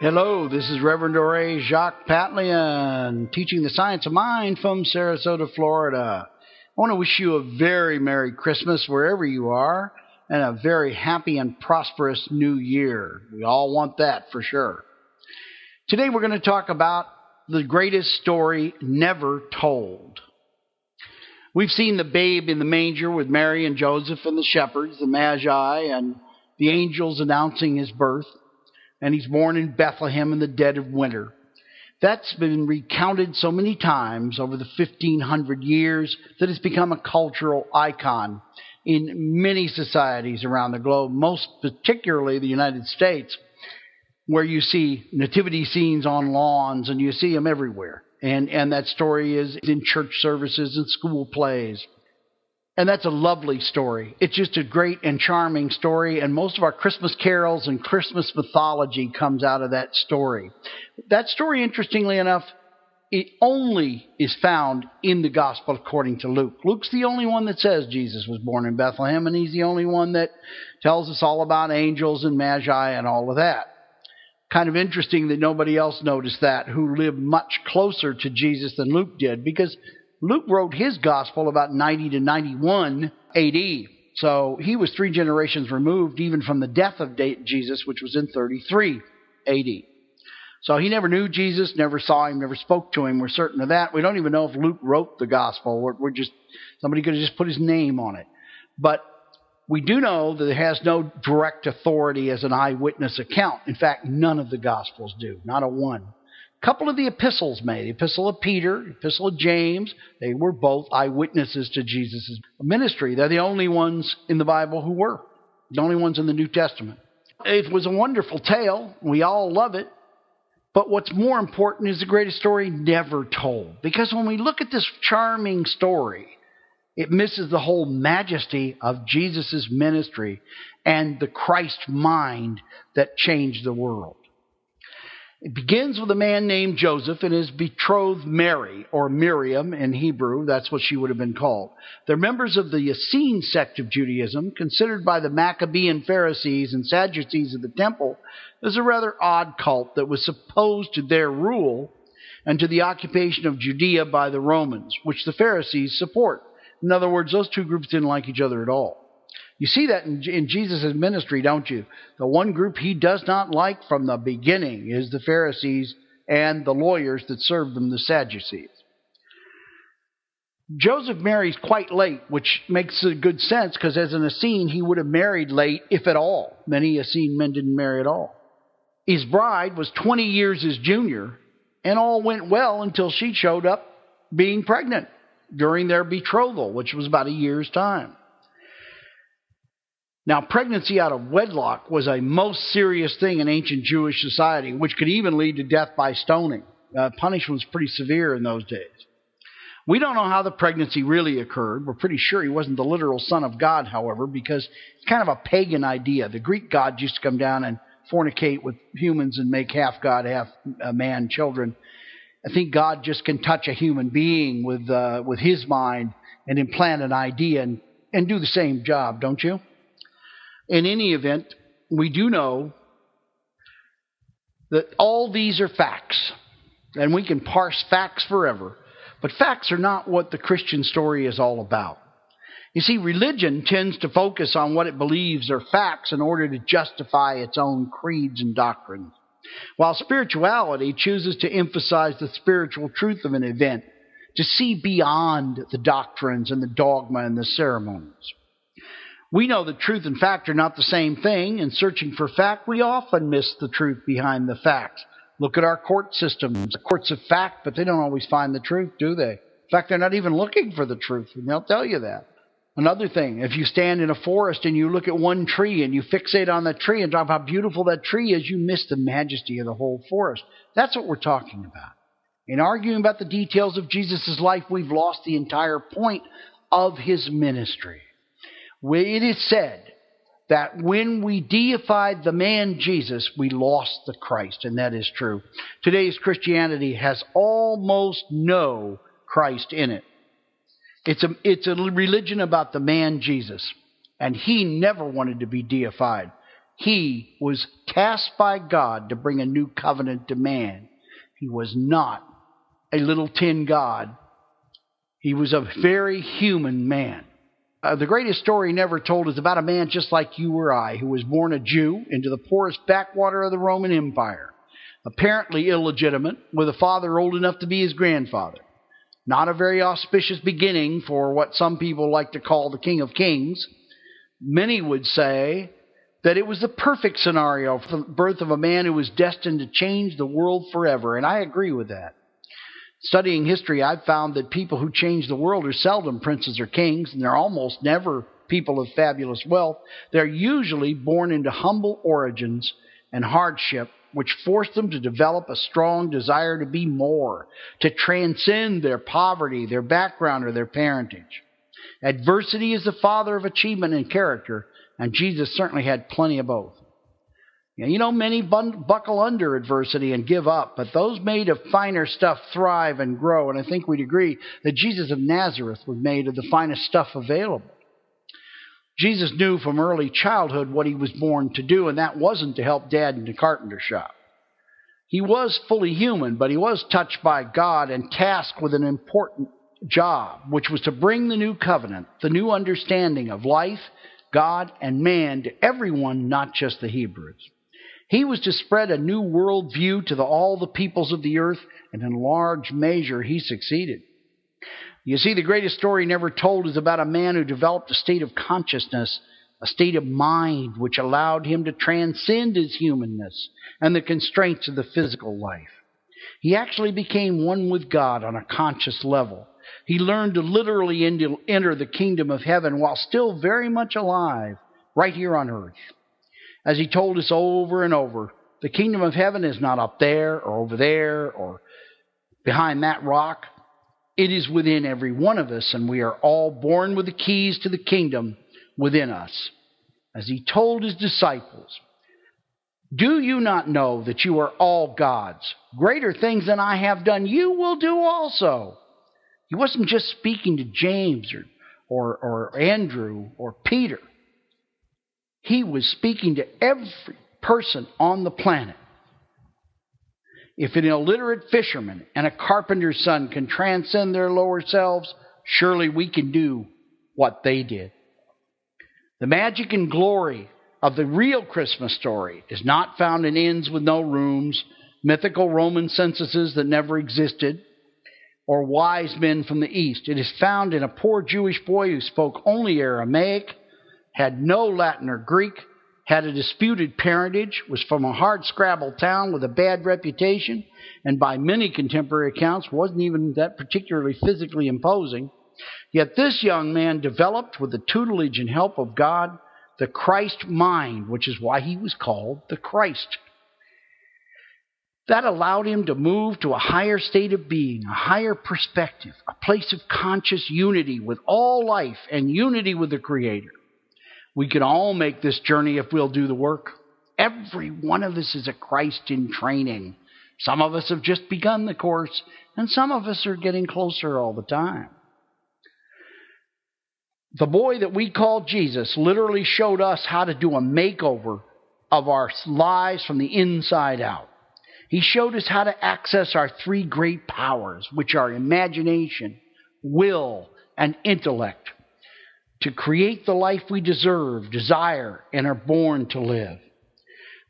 Hello, this is Reverend Dore Jacques Patlian, teaching the science of mind from Sarasota, Florida. I want to wish you a very Merry Christmas wherever you are, and a very happy and prosperous New Year. We all want that for sure. Today we're going to talk about the greatest story never told. We've seen the babe in the manger with Mary and Joseph and the shepherds, the Magi, and the angels announcing his birth. And he's born in Bethlehem in the dead of winter. That's been recounted so many times over the 1,500 years that it's become a cultural icon in many societies around the globe, most particularly the United States, where you see nativity scenes on lawns and you see them everywhere. And that story is in church services and school plays. And that's a lovely story. It's just a great and charming story, and most of our Christmas carols and Christmas mythology comes out of that story. That story, interestingly enough, it only is found in the Gospel according to Luke. Luke's the only one that says Jesus was born in Bethlehem, and he's the only one that tells us all about angels and Magi and all of that. Kind of interesting that nobody else noticed that, who lived much closer to Jesus than Luke did, because Luke wrote his gospel about 90 to 91 AD. So he was 3 generations removed even from the death of Jesus, which was in 33 AD. So he never knew Jesus, never saw him, never spoke to him. We're certain of that. We don't even know if Luke wrote the gospel. Somebody could have just put his name on it. But we do know that it has no direct authority as an eyewitness account. In fact, none of the gospels do, not a one. A couple of the epistles may. The epistle of Peter, the epistle of James, they were both eyewitnesses to Jesus' ministry. They're the only ones in the Bible who were. The only ones in the New Testament. It was a wonderful tale. We all love it. But what's more important is the greatest story never told. Because when we look at this charming story, it misses the whole majesty of Jesus' ministry and the Christ mind that changed the world. It begins with a man named Joseph and his betrothed Mary, or Miriam in Hebrew. That's what she would have been called. They're members of the Essene sect of Judaism, considered by the Maccabean Pharisees and Sadducees of the temple as a rather odd cult that was opposed to their rule and to the occupation of Judea by the Romans, which the Pharisees support. In other words, those two groups didn't like each other at all. You see that in Jesus' ministry, don't you? The one group he does not like from the beginning is the Pharisees and the lawyers that served them, the Sadducees. Joseph marries quite late, which makes a good sense because as an Essene, he would have married late, if at all. Many Essene men didn't marry at all. His bride was 20 years his junior, and all went well until she showed up being pregnant during their betrothal, which was about a year's time. Now, pregnancy out of wedlock was a most serious thing in ancient Jewish society, which could even lead to death by stoning. Punishment was pretty severe in those days. We don't know how the pregnancy really occurred. We're pretty sure he wasn't the literal son of God, however, because it's kind of a pagan idea. The Greek gods used to come down and fornicate with humans and make half God, half man children. I think God just can touch a human being with his mind and implant an idea and do the same job, don't you? In any event, we do know that all these are facts, and we can parse facts forever, but facts are not what the Christian story is all about. You see, religion tends to focus on what it believes are facts in order to justify its own creeds and doctrines, while spirituality chooses to emphasize the spiritual truth of an event, to see beyond the doctrines and the dogma and the ceremonies. We know that truth and fact are not the same thing. In searching for fact, we often miss the truth behind the facts. Look at our court systems. The courts have fact, but they don't always find the truth, do they? In fact, they're not even looking for the truth, and they'll tell you that. Another thing, if you stand in a forest and you look at one tree and you fixate on that tree and talk about how beautiful that tree is, you miss the majesty of the whole forest. That's what we're talking about. In arguing about the details of Jesus' life, we've lost the entire point of his ministry. It is said that when we deified the man Jesus, we lost the Christ, and that is true. Today's Christianity has almost no Christ in it. It's a religion about the man Jesus, and he never wanted to be deified. He was tasked by God to bring a new covenant to man. He was not a little tin god. He was a very human man. The greatest story never told is about a man just like you or I, who was born a Jew into the poorest backwater of the Roman Empire, apparently illegitimate, with a father old enough to be his grandfather. Not a very auspicious beginning for what some people like to call the King of Kings. Many would say that it was the perfect scenario for the birth of a man who was destined to change the world forever, and I agree with that. Studying history, I've found that people who change the world are seldom princes or kings, and they're almost never people of fabulous wealth. They're usually born into humble origins and hardship, which force them to develop a strong desire to be more, to transcend their poverty, their background, or their parentage. Adversity is the father of achievement and character, and Jesus certainly had plenty of both. You know, many buckle under adversity and give up, but those made of finer stuff thrive and grow, and I think we'd agree that Jesus of Nazareth was made of the finest stuff available. Jesus knew from early childhood what he was born to do, and that wasn't to help Dad in the carpenter shop. He was fully human, but he was touched by God and tasked with an important job, which was to bring the new covenant, the new understanding of life, God, and man to everyone, not just the Hebrews. He was to spread a new world view to all the peoples of the earth, and in large measure he succeeded. You see, the greatest story never told is about a man who developed a state of consciousness, a state of mind which allowed him to transcend his humanness and the constraints of the physical life. He actually became one with God on a conscious level. He learned to literally enter the kingdom of heaven while still very much alive right here on earth. As he told us over and over, the kingdom of heaven is not up there or over there or behind that rock. It is within every one of us, and we are all born with the keys to the kingdom within us. As he told his disciples, "Do you not know that you are all God's? Greater things than I have done you will do also." He wasn't just speaking to James or Andrew or Peter. He was speaking to every person on the planet. If an illiterate fisherman and a carpenter's son can transcend their lower selves, surely we can do what they did. The magic and glory of the real Christmas story is not found in inns with no rooms, mythical Roman censuses that never existed, or wise men from the East. It is found in a poor Jewish boy who spoke only Aramaic, had no Latin or Greek, had a disputed parentage, was from a hard-scrabble town with a bad reputation, and by many contemporary accounts wasn't even that particularly physically imposing. Yet this young man developed, with the tutelage and help of God, the Christ mind, which is why he was called the Christ. That allowed him to move to a higher state of being, a higher perspective, a place of conscious unity with all life and unity with the Creator. We can all make this journey if we'll do the work. Every one of us is a Christ in training. Some of us have just begun the course, and some of us are getting closer all the time. The boy that we call Jesus literally showed us how to do a makeover of our lives from the inside out. He showed us how to access our three great powers, which are imagination, will, and intellect, to create the life we deserve, desire, and are born to live.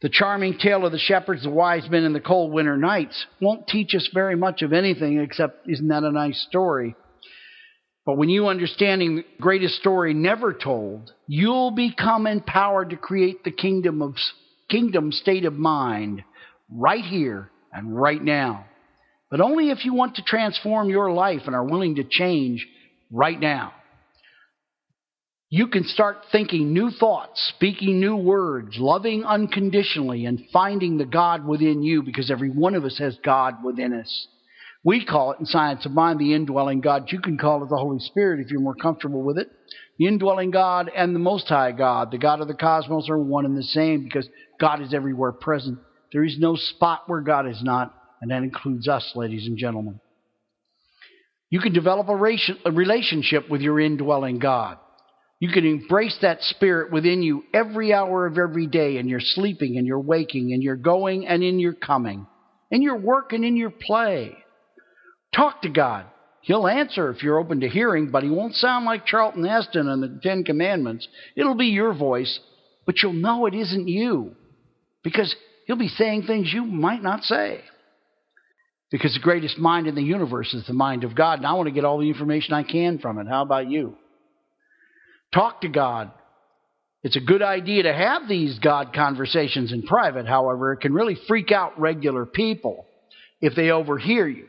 The charming tale of the shepherds, the wise men, and the cold winter nights won't teach us very much of anything except, isn't that a nice story? But when you understanding the greatest story never told, you'll become empowered to create the kingdom state of mind right here and right now. But only if you want to transform your life and are willing to change right now. You can start thinking new thoughts, speaking new words, loving unconditionally, and finding the God within you, because every one of us has God within us. We call it in Science of Mind the indwelling God. You can call it the Holy Spirit if you're more comfortable with it. The indwelling God and the Most High God, the God of the cosmos, are one and the same, because God is everywhere present. There is no spot where God is not, and that includes us, ladies and gentlemen. You can develop a relationship with your indwelling God. You can embrace that spirit within you every hour of every day, in your sleeping and your waking, in your going and in your coming, in your work and in your play. Talk to God. He'll answer if you're open to hearing, but he won't sound like Charlton Heston and the Ten Commandments. It'll be your voice, but you'll know it isn't you, because he'll be saying things you might not say. Because the greatest mind in the universe is the mind of God, and I want to get all the information I can from it. How about you? Talk to God. It's a good idea to have these God conversations in private. However, it can really freak out regular people if they overhear you.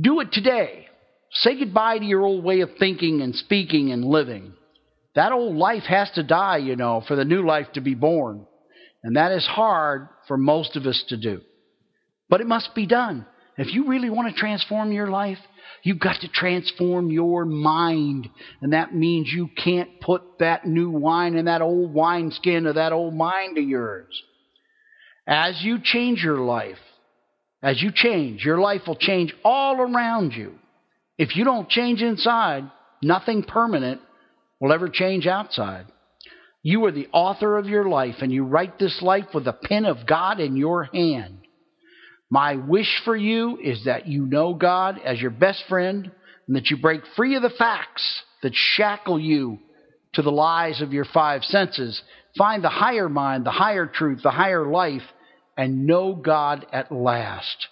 Do it today. Say goodbye to your old way of thinking and speaking and living. That old life has to die, for the new life to be born. And that is hard for most of us to do. But it must be done. If you really want to transform your life, you've got to transform your mind. And that means you can't put that new wine in that old wineskin of that old mind of yours. As you change your life, your life will change all around you. If you don't change inside, nothing permanent will ever change outside. You are the author of your life, and you write this life with the pen of God in your hand. My wish for you is that you know God as your best friend, and that you break free of the facts that shackle you to the lies of your five senses. Find the higher mind, the higher truth, the higher life, and know God at last.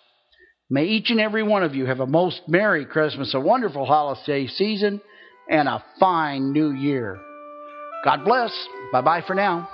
May each and every one of you have a most Merry Christmas, a wonderful holiday season, and a fine New Year. God bless. Bye-bye for now.